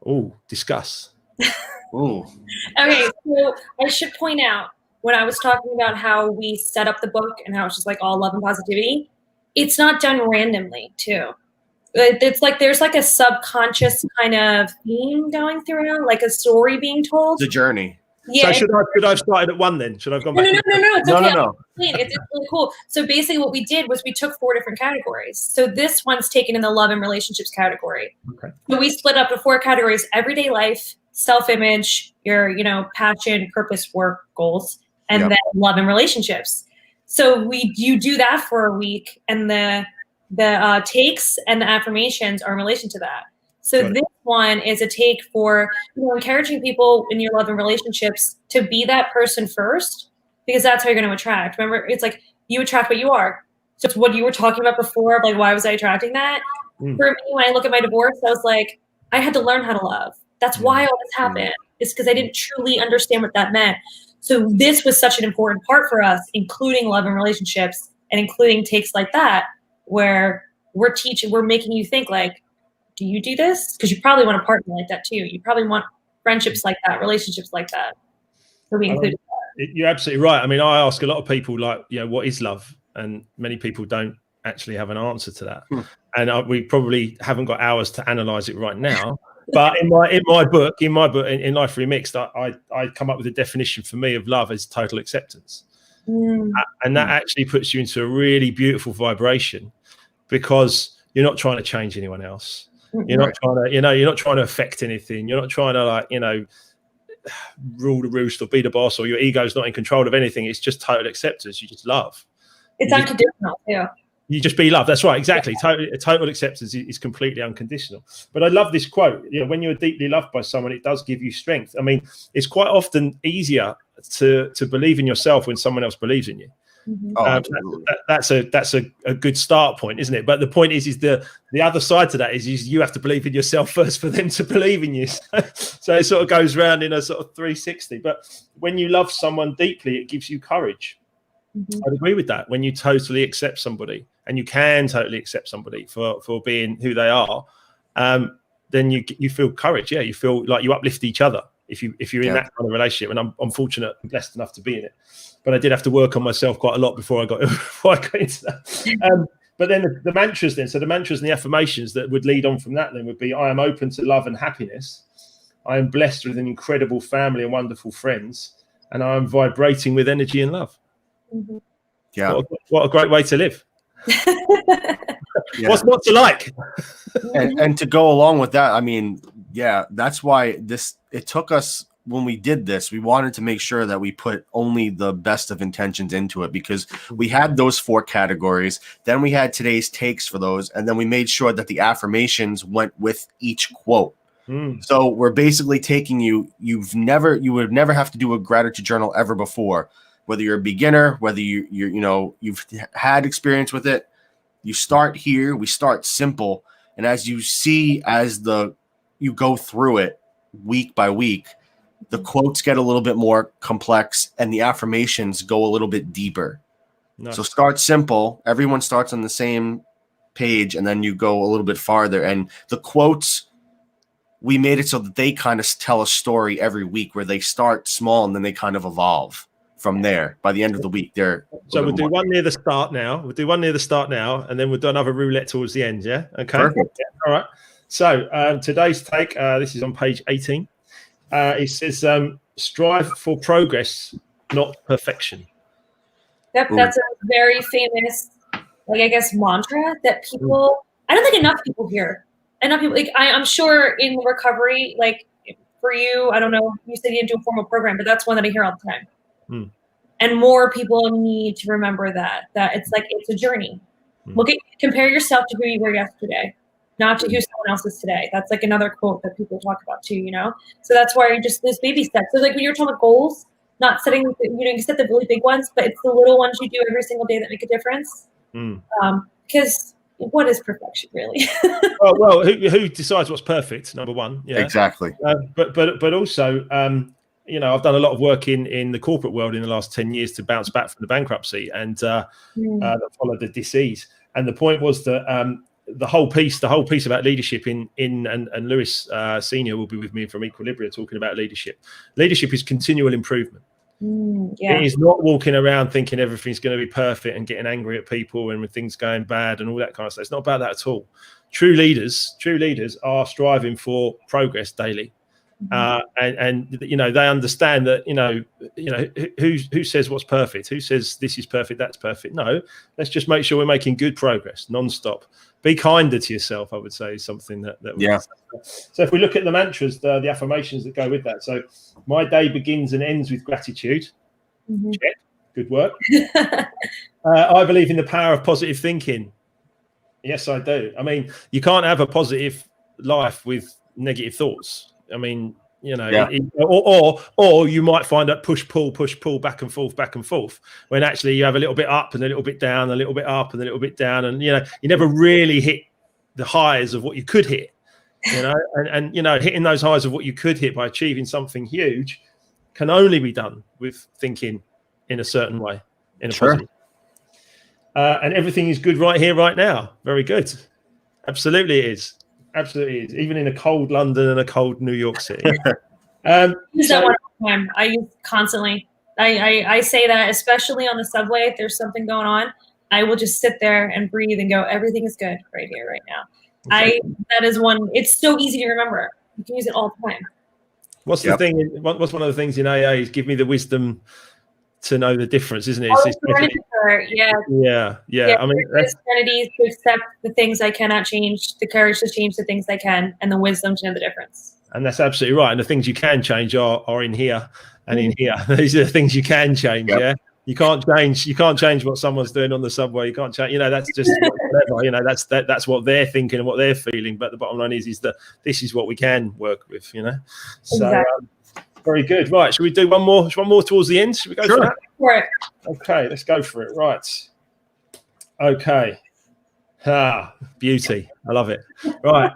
Oh, discuss. Ooh. Okay, so I should point out, when I was talking about how we set up the book and how it's just like all love and positivity, it's not done randomly too. It's like there's like a subconscious kind of theme going through, like a story being told. The journey. Yeah. So should I have started at one then? Should I have gone back? No. It's okay. No. It's really cool. So basically what we did was we took 4 different categories. So this one's taken in the love and relationships category. Okay. So we split up to 4 categories: everyday life, self-image, your, passion, purpose, work, goals, and then love and relationships. So you do that for a week, and the takes and the affirmations are in relation to that. So this one is a take for encouraging people in your love and relationships to be that person first, because that's how you're going to attract. Remember, it's like you attract what you are. So it's what you were talking about before, like why was I attracting that? For me, when I look at my divorce, I was like, I had to learn how to love. That's why all this happened. It's because I didn't truly understand what that meant. So this was such an important part for us, including love and relationships and including takes like that, where we're making you think like, do you do this? Because you probably want a partner like that too. You probably want friendships like that, relationships like that. So we included that. You're absolutely right. I mean, I ask a lot of people like, what is love? And many people don't actually have an answer to that. And we probably haven't got hours to analyze it right now. But in my book, in Life Remixed, I come up with a definition for me of love as total acceptance. And that actually puts you into a really beautiful vibration, because you're not trying to change anyone else. You're not trying to, you're not trying to affect anything. You're not trying to rule the roost or be the boss, or your ego's not in control of anything. It's just total acceptance. You just love. It's unconditional too. You just be loved. That's right. Exactly. Total acceptance is completely unconditional. But I love this quote. When you're deeply loved by someone, it does give you strength. I mean, it's quite often easier to believe in yourself when someone else believes in you. That's a good start point, isn't it? But the point is the other side to that is you have to believe in yourself first for them to believe in you. So it sort of goes round in a sort of 360. But when you love someone deeply, it gives you courage. I'd agree with that. When you totally accept somebody, and you can totally accept somebody for being who they are, then you feel courage. Yeah, you feel like you uplift each other if you're in that kind of relationship. And I'm fortunate and blessed enough to be in it. But I did have to work on myself quite a lot before I got into that. But then the mantras then. So the mantras and the affirmations that would lead on from that then would be: I am open to love and happiness. I am blessed with an incredible family and wonderful friends. And I am vibrating with energy and love. Yeah. What a great way to live. What's not to like? and to go along with that, I mean, that's why it took us, when we did this, we wanted to make sure that we put only the best of intentions into it, because we had those 4 categories. Then we had today's takes for those. And then we made sure that the affirmations went with each quote. So we're basically taking you would never have to do a gratitude journal ever before. Whether you're a beginner, whether you've had experience with it, you start here. We start simple, and as you see, you go through it week by week, the quotes get a little bit more complex, and the affirmations go a little bit deeper. Nice. So start simple. Everyone starts on the same page, and then you go a little bit farther. And the quotes, we made it so that they kind of tell a story every week, where they start small and then they kind of evolve. From there, by the end of the week, so we'll do one near the start now. And then we'll do another roulette towards the end. Yeah. Okay. Perfect. Yeah. All right. So today's take. This is on page 18. It says, "Strive for progress, not perfection." Yep, that's a very famous, I guess, mantra that people. I don't think enough people hear. Enough people. I'm sure in recovery, for you, I don't know. You said you didn't do a formal program, but that's one that I hear all the time. And more people need to remember that it's a journey. Compare yourself to who you were yesterday, not to who someone else is today. That's another quote that people talk about too, So that's why there's baby steps. So when you're talking about goals, not setting, you set the really big ones, but it's the little ones you do every single day that make a difference. Because what is perfection really? well, who decides what's perfect? Number one. Yeah, exactly. But also, I've done a lot of work in the corporate world in the last 10 years to bounce back from the bankruptcy and that followed the disease. And the point was that the whole piece about leadership and Lewis Senior will be with me from Equilibria talking about leadership. Leadership is continual improvement. It is not walking around thinking everything's going to be perfect and getting angry at people and when things going bad and all that kind of stuff. It's not about that at all. True leaders are striving for progress daily. And they understand that who says what's perfect, who says this is perfect, that's perfect. No, let's just make sure we're making good progress non-stop. Be kinder to yourself, I would say, is something that So if we look at the mantras, the affirmations that go with that. So my day begins and ends with gratitude. Check. Good work. I believe in the power of positive thinking. Yes, I do. I mean, you can't have a positive life with negative thoughts. I mean, or you might find that push pull back and forth when actually you have a little bit up and a little bit down, a little bit up and a little bit down, and you never really hit the highs of what you could hit, and hitting those highs of what you could hit by achieving something huge can only be done with thinking in a certain way, in a positive. And everything is good right here, right now. Very good. Absolutely it is. Absolutely is. Even in a cold London and a cold New York City. Use that one time. I use constantly. I say that, especially on the subway, if there's something going on, I will just sit there and breathe and go, everything is good right here, right now. Okay. That is one. It's so easy to remember. You can use it all the time. What's the thing? What's one of the things in AA is give me the wisdom to know the difference, isn't it? Yeah. I mean, the serenity to accept the things I cannot change, the courage to change the things I can, and the wisdom to know the difference. And that's absolutely right. And the things you can change are in here and in here. These are the things you can change. Yep. Yeah. You can't change what someone's doing on the subway. You can't change, that's just whatever, that's what they're thinking and what they're feeling. But the bottom line is that this is what we can work with, So Exactly. very good. Right. Should we do one more towards the end? Should we go for that? Right. Okay, let's go for it. Right. Okay. Beauty. I love it. Right.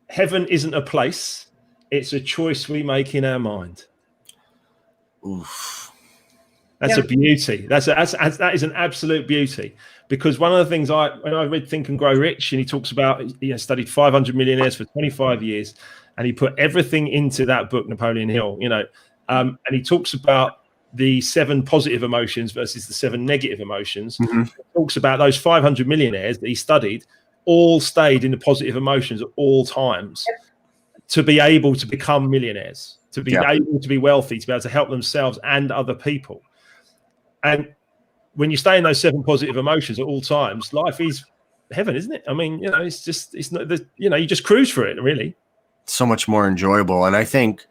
Heaven isn't a place. It's a choice we make in our mind. Oof. That's a beauty. That is an absolute beauty. Because one of the things when I read Think and Grow Rich, and he talks about, studied 500 millionaires for 25 years, and he put everything into that book, Napoleon Hill, and he talks about the 7 positive emotions versus the 7 negative emotions. Mm-hmm. He talks about those 500 millionaires that he studied all stayed in the positive emotions at all times to be able to become millionaires, to be able to be wealthy, to be able to help themselves and other people. And when you stay in those 7 positive emotions at all times, life is heaven, isn't it? I mean, it's not you just cruise for it, really. So much more enjoyable. And I think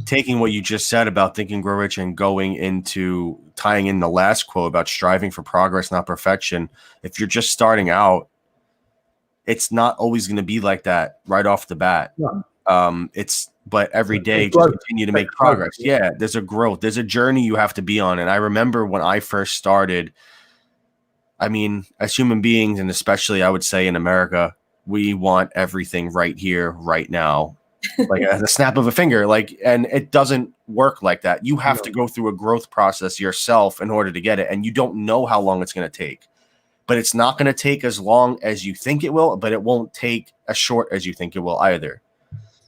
taking what you just said about Think and Grow Rich and going into tying in the last quote about striving for progress, not perfection. If you're just starting out, it's not always going to be like that right off the bat. Yeah. But every day just continue to make progress. Yeah, there's a growth. There's a journey you have to be on. And I remember when I first started, I mean, as human beings, and especially I would say in America, we want everything right here, right now, like at the snap of a finger. And it doesn't work like that. You have to go through a growth process yourself in order to get it. And you don't know how long it's going to take. But it's not going to take as long as you think it will, but it won't take as short as you think it will either.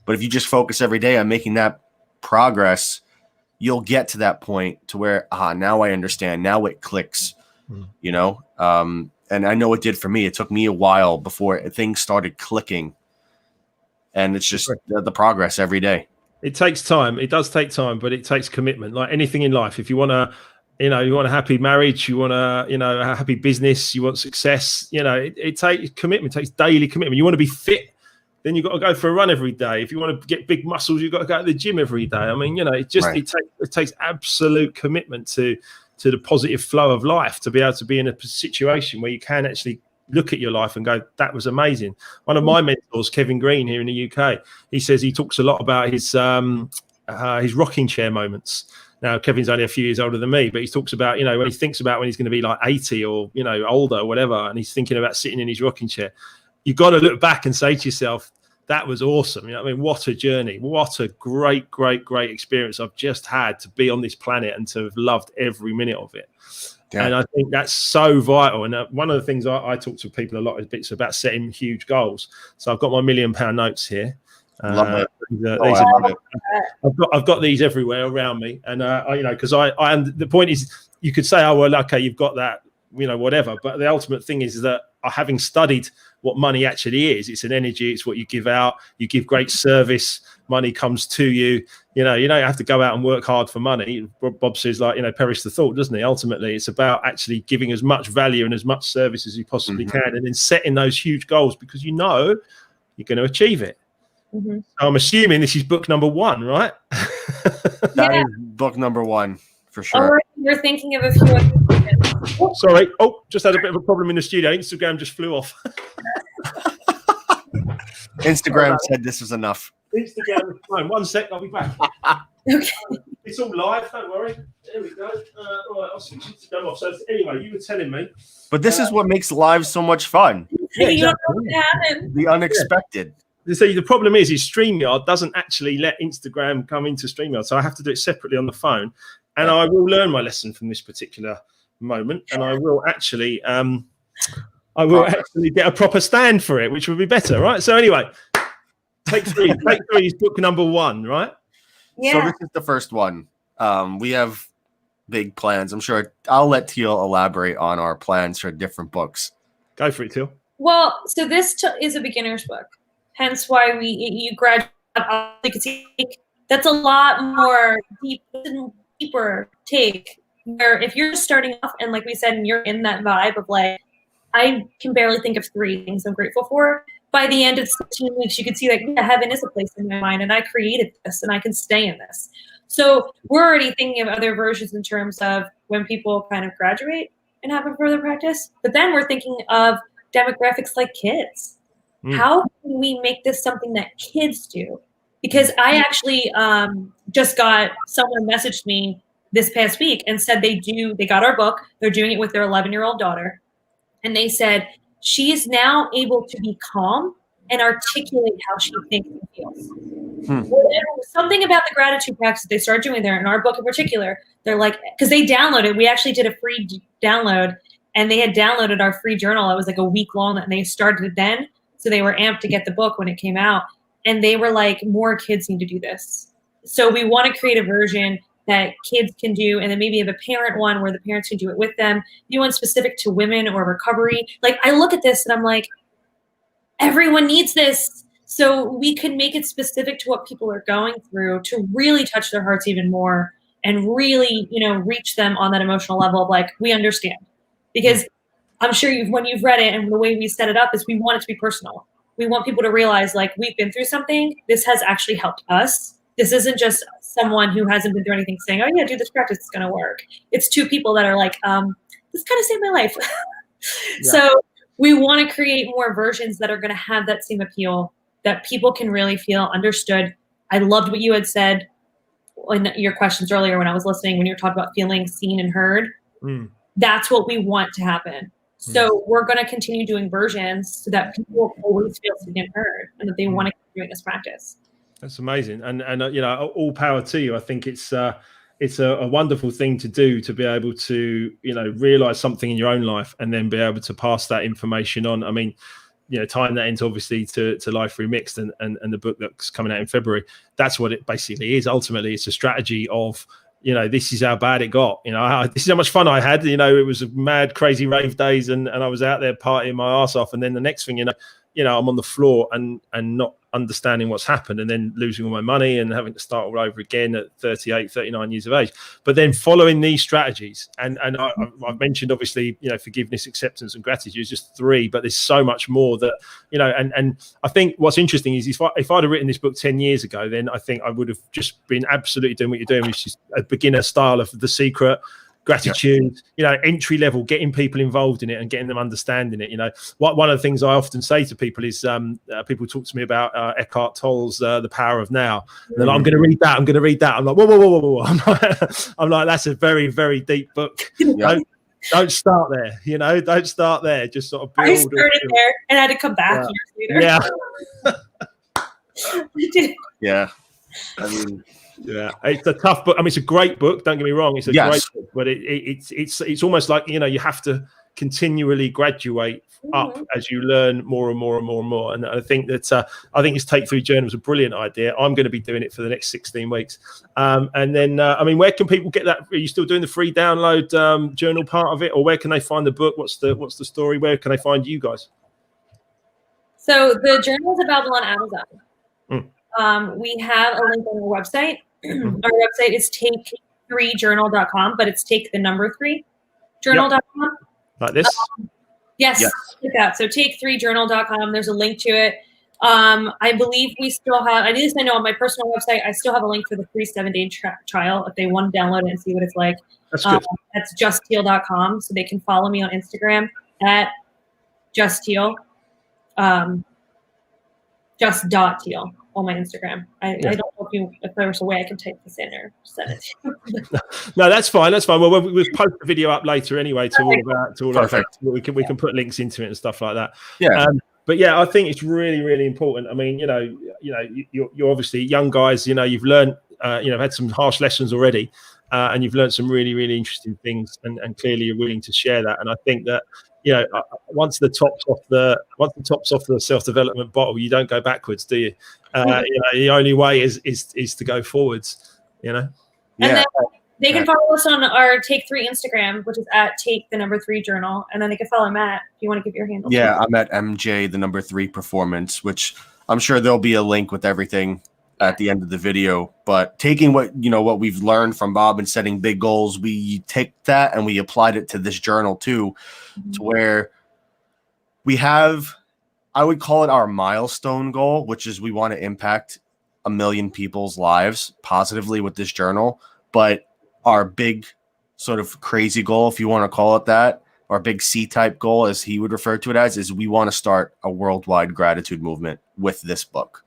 But if you just focus every day on making that progress, you'll get to that point to where, now I understand. Now it clicks, and I know it did for me. It took me a while before things started clicking. And it's just the progress every day. It takes time. It does take time, but it takes commitment. Like anything in life, if you want to, you want a happy marriage, you want a happy business, you want success, it takes commitment, it takes daily commitment. You want to be fit, then you've got to go for a run every day. If you want to get big muscles, you've got to go to the gym every day. I mean, it takes absolute commitment to the positive flow of life to be able to be in a situation where you can actually look at your life and go, that was amazing. One of my mentors, Kevin Green, here in the UK, he says he talks a lot about his rocking chair moments. Now, Kevin's only a few years older than me, but he talks about, when he thinks about when he's going to be like 80 or, older or whatever, and he's thinking about sitting in his rocking chair, you've got to look back and say to yourself, that was awesome. What a journey. What a great, great, great experience I've just had to be on this planet and to have loved every minute of it. Yeah. And I think that's so vital. And one of the things I talk to people a lot is about setting huge goals. So I've got my £1 million notes here. Love it. I've got these everywhere around me, and because I am. The point is, you could say, oh well, okay, you've got that, whatever. But the ultimate thing is that having studied what money actually is, it's an energy. It's what you give out. You give great service. Money comes to you. You don't have to go out and work hard for money. Bob says, perish the thought, doesn't he? Ultimately, it's about actually giving as much value and as much service as you possibly can, and then setting those huge goals because you're going to achieve it. Mm-hmm. So I'm assuming this is book number 1, right? That is book number 1 for sure. We're thinking of a few other Sorry. Oh, just had a bit of a problem in the studio. Instagram just flew off. Instagram said this was enough. Instagram is fine. 1 sec, I'll be back. Okay. It's all live, don't worry. There we go. All right, I'll switch Instagram off. So anyway, you were telling me. But this is what makes live so much fun. Yeah, exactly. The unexpected. See, the problem is StreamYard doesn't actually let Instagram come into StreamYard, so I have to do it separately on the phone. And I will learn my lesson from this particular moment, and I will actually, get a proper stand for it, which would be better, right? So anyway, take 3. Take 3 is book number 1, right? Yeah. So this is the first one. We have big plans. I'm sure I'll let Teal elaborate on our plans for different books. Go for it, Teal. Well, so this is a beginner's book. Hence why you graduate. You can see that's a lot more deep. deeper take where if you're just starting off and like we said, and you're in that vibe of like, I can barely think of 3 things I'm grateful for. By the end of 16 weeks, you can see like, yeah, heaven is a place in my mind and I created this and I can stay in this. So we're already thinking of other versions in terms of when people kind of graduate and have a further practice. But then we're thinking of demographics like kids. How can we make this something that kids do? Because I actually just got someone messaged me this past week and said they got our book. They're doing it with their 11-year-old daughter. And they said she is now able to be calm and articulate how she thinks and feels. Something about the gratitude practice they started doing there in our book in particular. They're like, because they downloaded, we actually did a free download and they had downloaded our free journal. It was like a week long and they started it then. So they were amped to get the book when it came out. And they were like, more kids need to do this. So we want to create a version that kids can do, and then maybe have a parent one where the parents can do it with them. You want specific to women or recovery. Like I look at this and I'm like, everyone needs this. So we can make it specific to what people are going through to really touch their hearts even more and really, reach them on that emotional level of like, we understand. Because I'm sure when you've read it and the way we set it up is we want it to be personal. We want people to realize like we've been through something. This has actually helped us. This isn't just someone who hasn't been through anything saying, oh yeah, do this practice, it's going to work. It's 2 people that are like, this kind of saved my life. Yeah. So we want to create more versions that are going to have that same appeal, that people can really feel understood. I loved what you had said in your questions earlier when I was listening, when you were talking about feeling seen and heard. That's what we want to happen. So we're going to continue doing versions so that people always feel seen and heard and that they want to keep doing this practice. That's amazing. And all power to you. I think it's a wonderful thing to do, to be able to, realize something in your own life and then be able to pass that information on. I mean, tying that into obviously to Life Remixed and the book that's coming out in February. That's what it basically is. Ultimately, it's a strategy of, this is how bad it got. This is how much fun I had. It was a mad, crazy rave days, and I was out there partying my ass off. And then the next thing, I'm on the floor and not understanding what's happened, and then losing all my money and having to start all over again at 38, 39 years of age. But then following these strategies, and I've mentioned obviously, forgiveness, acceptance, and gratitude is just 3, but there's so much more that, and I think what's interesting is if I'd have written this book 10 years ago, then I think I would have just been absolutely doing what you're doing, which is a beginner style of The Secret, gratitude, entry level, getting people involved in it and getting them understanding it. One of the things I often say to people is people talk to me about Eckhart Tolle's The Power of Now. And they're like, I'm going to read that. I'm like, whoa. I'm like, that's a very, very deep book. Don't start there, don't start there. Just sort of build. I started there and I had to come back years later. Yeah. I mean, yeah, it's a tough book. I mean, it's a great book. Don't get me wrong; it's a great book, but it's almost like you have to continually graduate up as you learn more and more and more and more. And I think that this Take 3 journal was a brilliant idea. I'm going to be doing it for the next 16 weeks. And then, where can people get that? Are you still doing the free download journal part of it, or where can they find the book? What's the story? Where can they find you guys? So the journal is available on Amazon. We have a link on our website. Our website is take3journal.com, but it's take the number 3 journal.com. Like this? Yes. Like that. So take3journal.com. There's a link to it. I believe we still have, at least I know on my personal website, I still have a link for the free 7-day trial if they want to download it and see what it's like. That's good. That's justteal.com. So they can follow me on Instagram at justteal. Just.teal on my Instagram. I don't know if there was a way I could type this in or send it to you. No, that's fine. That's fine. Well, we'll post the video up later anyway to all of that. We can put links into it and stuff like that. Yeah. But yeah, I think it's really, really important. I mean, you're obviously young guys. You've learned, had some harsh lessons already, and you've learned some really, really interesting things, and clearly you're willing to share that. And I think that once the top's off the self-development bottle, you don't go backwards, do you? The only way is to go forwards. And then they can follow us on our Take 3 Instagram, which is at Take the number 3 journal, and then they can follow Matt. Do you want to give your handle? Yeah, I'm at MJ the number 3 performance, which I'm sure there'll be a link with everything at the end of the video. But taking what we've learned from Bob and setting big goals, we take that and we applied it to this journal too, to where we have, I would call it our milestone goal, which is we want to impact 1 million people's lives positively with this journal. But our big sort of crazy goal, if you want to call it that, our big C-type goal, as he would refer to it as, is we want to start a worldwide gratitude movement with this book.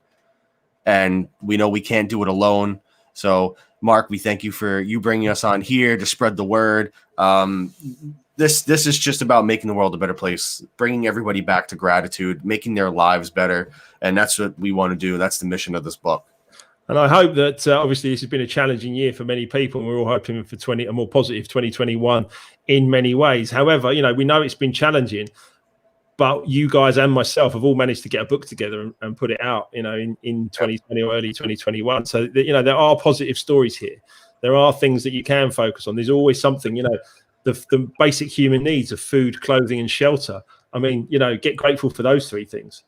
And we know we can't do it alone. So, Mark, we thank you for you bringing us on here to spread the word. This is just about making the world a better place, bringing everybody back to gratitude, making their lives better. And that's what we want to do. That's the mission of this book. And I hope that obviously this has been a challenging year for many people, and we're all hoping for a more positive 2021 in many ways. However, we know it's been challenging, but you guys and myself have all managed to get a book together and put it out, in 2020 or early 2021. So, there are positive stories here. There are things that you can focus on. There's always something, the basic human needs of food, clothing, and shelter. I mean, get grateful for those three things.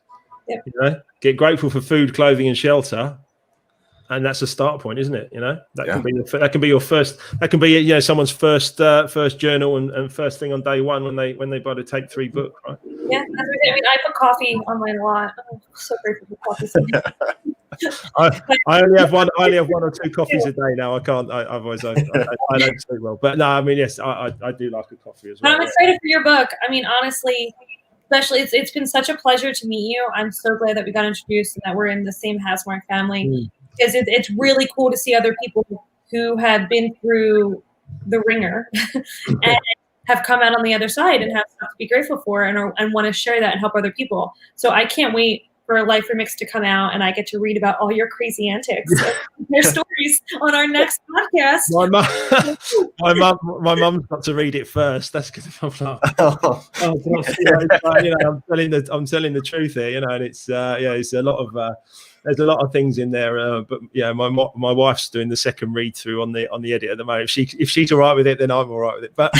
Yep. Get grateful for food, clothing, and shelter. And that's a start point, isn't it? That can be your first. That can be someone's first journal and first thing on day one when they buy to take 3 books, right? Yeah, that's what I mean. I put coffee on mine a lot. I'm so grateful for coffee. I only have 1 or 2 coffees a day now. I can't. Otherwise, I don't sleep well. But no, I mean, yes, I do like a coffee as well. But I'm excited for your book. I mean, honestly, especially it's been such a pleasure to meet you. I'm so glad that we got introduced and that we're in the same Hasmark family. Because it's really cool to see other people who have been through the ringer and have come out on the other side and have stuff to be grateful for and want to share that and help other people. So I can't wait for Life Remix to come out and I get to read about all your crazy antics and your stories on our next podcast. My mum's got to read it first. That's because I'm like, I'm telling the truth here, and it's it's a lot of. There's a lot of things in there, but my wife's doing the second read through on the edit at the moment. If she's all right with it, then I'm all right with it. But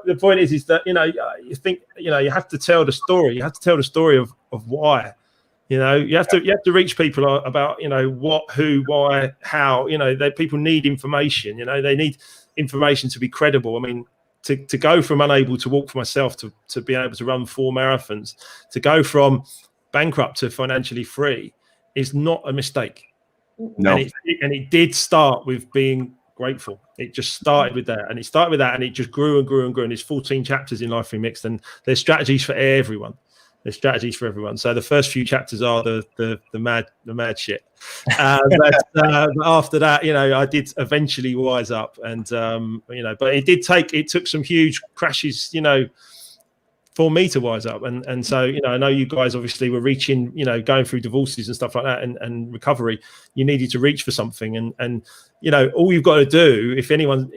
the point is that you think you have to tell the story. You have to tell the story of why. You have to reach people about what, who, why, how. People need information. They need information to be credible. I mean, to go from unable to walk for myself to be able to run 4 marathons, to go from bankrupt to financially free is not a mistake. No. And it did start with being grateful. It just started with that, and it just grew and grew and grew. And there's 14 chapters in Life Remixed, and there's strategies for everyone. So the first few chapters are the mad shit. But after that, I did eventually wise up, and but it took some huge crashes, for me to wise up. And so, I know you guys obviously were reaching, going through divorces and stuff like that and recovery. You needed to reach for something. And all you've got to do, if anyone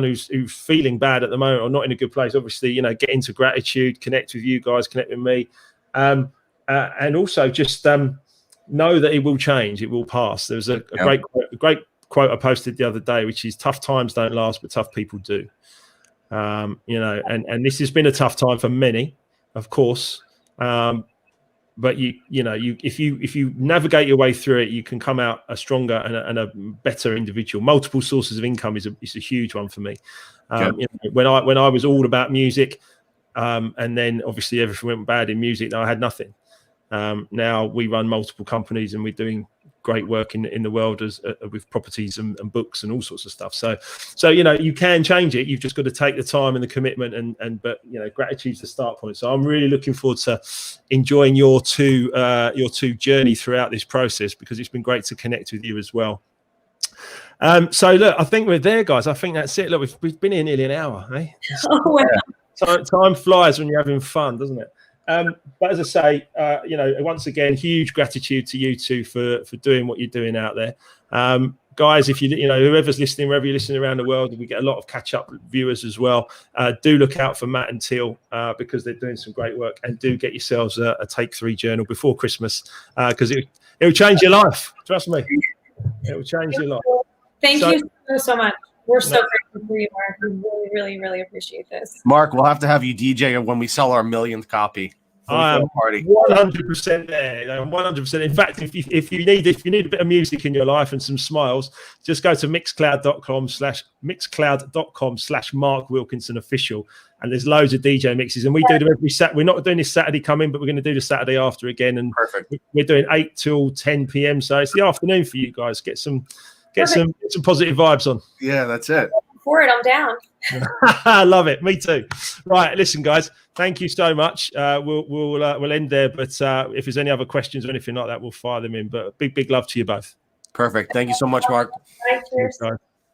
who's feeling bad at the moment or not in a good place, obviously, get into gratitude, connect with you guys, connect with me. And also just know that it will change. It will pass. There's a great quote I posted the other day, which is tough times don't last, but tough people do. And this has been a tough time for many, of course. But if you navigate your way through it, you can come out a stronger and a better individual. Multiple sources of income is a huge one for me. When I was all about music, and then obviously everything went bad in music, I had nothing. Now we run multiple companies and we're doing great work in the world with properties and books and all sorts of stuff. So you can change it. You've just got to take the time and the commitment but gratitude's the start point. So I'm really looking forward to enjoying your two journey throughout this process, because it's been great to connect with you as well. So look, I think we're there, guys. I think that's it. Look, we've been here nearly an hour, eh? Oh, wow. Time flies when you're having fun, doesn't it? But as I say, once again, huge gratitude to you two for doing what you're doing out there. Guys, if whoever's listening, wherever you're listening around the world, we get a lot of catch-up viewers as well. Do look out for Matt and Teal because they're doing some great work, and do get yourselves a Take 3 journal before Christmas, because it'll change your life. Trust me, it will change your life. Thank you so much. We're so grateful for you, Mark. We really, really, really appreciate this. Mark, we'll have to have you DJ when we sell our 1,000th copy. I am party. 100% there. I'm 100%. In fact, if you need a bit of music in your life and some smiles, just go to mixcloud.com/Mark Wilkinson official, and there's loads of DJ mixes, and we do them every Saturday. We're not doing this Saturday coming, but we're going to do the Saturday after again, and Perfect. We're doing 8 till 10 p.m. So it's the afternoon for you guys. Get some positive vibes on. Yeah, that's it. For it, I'm down. I love it. Me too. Right, listen, guys. Thank you so much. We'll end there. But if there's any other questions or anything like that, we'll fire them in. But big love to you both. Perfect. Thank you so much, Mark. Bye, cheers. Thanks, guys.